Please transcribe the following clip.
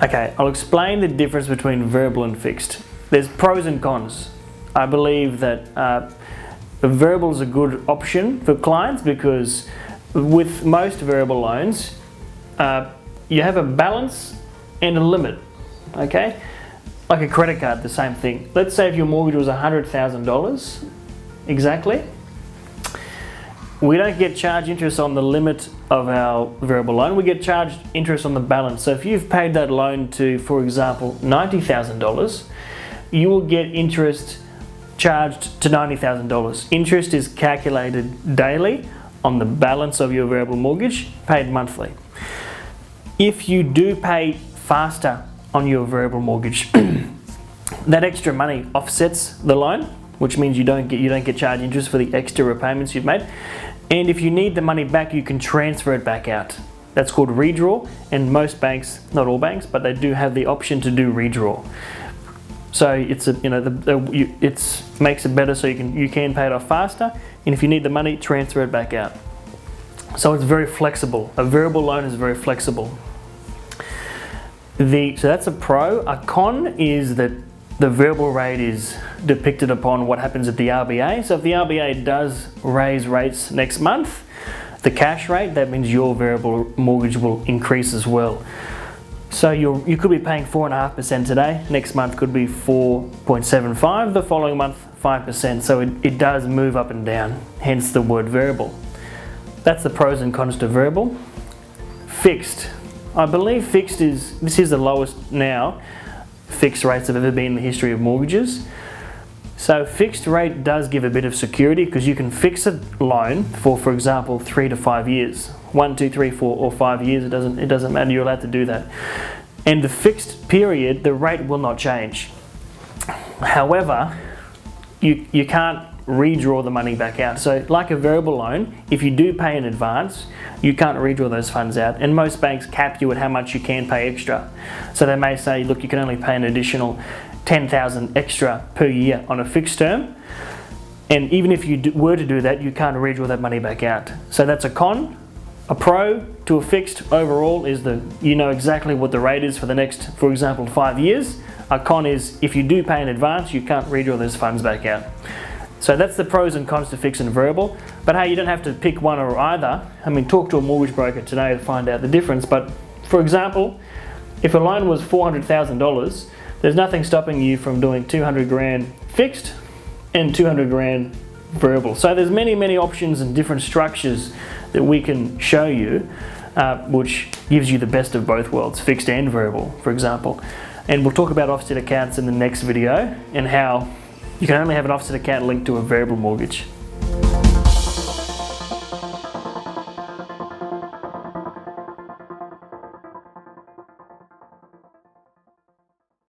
Okay, I'll explain the difference between variable and fixed. There's pros and cons. I believe that the variable is a good option for clients because with most variable loans, you have a balance and a limit, okay? Like a credit card, the same thing. Let's say if your mortgage was $100,000 exactly, we don't get charged interest on the limit of our variable loan, we get charged interest on the balance. So if you've paid that loan to, for example, $90,000, you will get interest charged to $90,000. Interest is calculated daily on the balance of your variable mortgage, paid monthly. If you do pay faster on your variable mortgage, that extra money offsets the loan, which means you don't get charged interest for the extra repayments you've made. And if you need the money back, you can transfer it back out. That's called redraw, and most banks, not all banks, but they do have the option to do redraw. So it's it makes it better so you can pay it off faster, and if you need the money, transfer it back out. So it's very flexible. A variable loan is very flexible. So that's a pro. A con is that the variable rate is depicted upon what happens at the RBA. So if the RBA does raise rates next month, the cash rate, that means your variable mortgage will increase as well. So you could be paying 4.5% today, next month could be 4.75, the following month 5%. So it does move up and down, hence the word variable. That's the pros and cons to variable. Fixed. I believe this is the lowest now fixed rates have ever been in the history of mortgages. So fixed rate does give a bit of security because you can fix a loan for example, 3 to 5 years. 1, 2, 3, 4 or 5 years, it doesn't matter, you're allowed to do that. And the fixed period, the rate will not change. However, you can't redraw the money back out. So like a variable loan, if you do pay in advance, you can't redraw those funds out. And most banks cap you at how much you can pay extra. So they may say, look, you can only pay an additional $10,000 extra per year on a fixed term. And even if you were to do that, you can't redraw that money back out. So that's a con. A pro to a fixed overall is that you know exactly what the rate is for the next, for example, 5 years. A con is if you do pay in advance, you can't redraw those funds back out. So that's the pros and cons to fixed and variable. But hey, you don't have to pick one or either. I mean, talk to a mortgage broker today to find out the difference. But for example, if a loan was $400,000, there's nothing stopping you from doing 200 grand fixed and 200 grand variable. So there's many options and different structures that we can show you, which gives you the best of both worlds, fixed and variable, for example. And we'll talk about offset accounts in the next video and how you can only have an offset account linked to a variable mortgage.